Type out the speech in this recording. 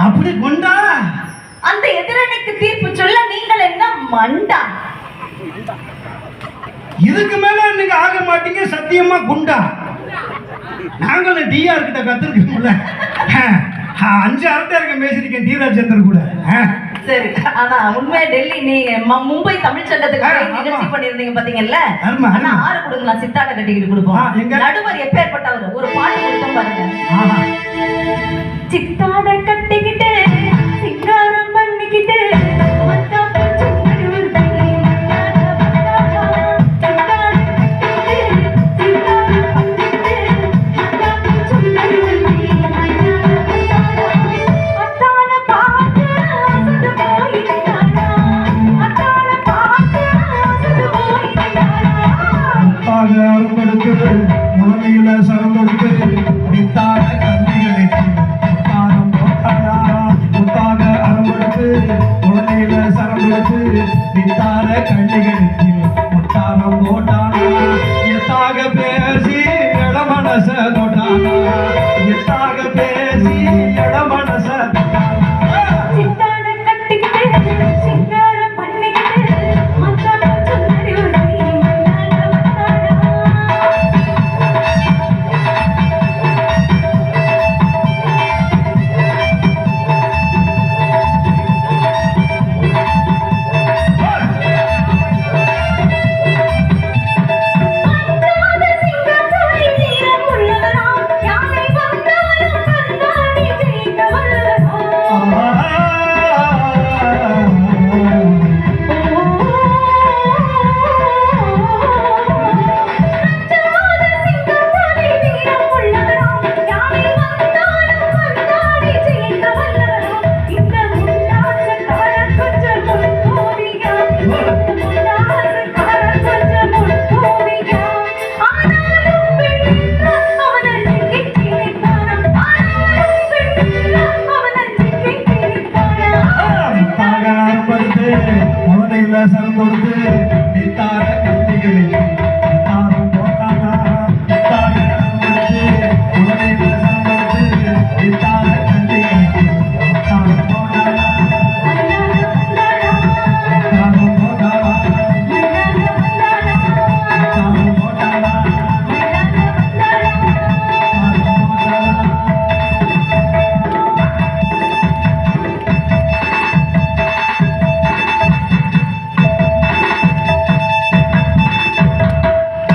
அப்படி குண்டா? அந்த எதிரணிக்கு தீர்ப்பு சொல்ல நீங்கள் என்ன மண்டா? இதுக்கு மேல நீங்க ஆக மாட்டீங்க சத்தியமா குண்டா. நாங்களும் டிஆர் கிட்ட கத்துருக்கோம்ல. 5 அரட்டை பேசிருக்கேன் டிராஜேந்தர் கூட. சரி, ஆனா உண்மையா டெல்லி நீ மும்பை தமிழ் சங்கத்துக்கு நிகழ்ச்சி பண்ணிருந்தீங்க பாத்தீங்கல்ல. ஆனா 6 கொடுக்கலாம், சித்தாட கட்டிக்கிட்டு கொடுப்போம். நடுவர் எப்பேற்பட்டவர், ஒரு பாட்டு கொடுத்தோம் பாருங்க. சித்தாட கட்டிக்கிட்டு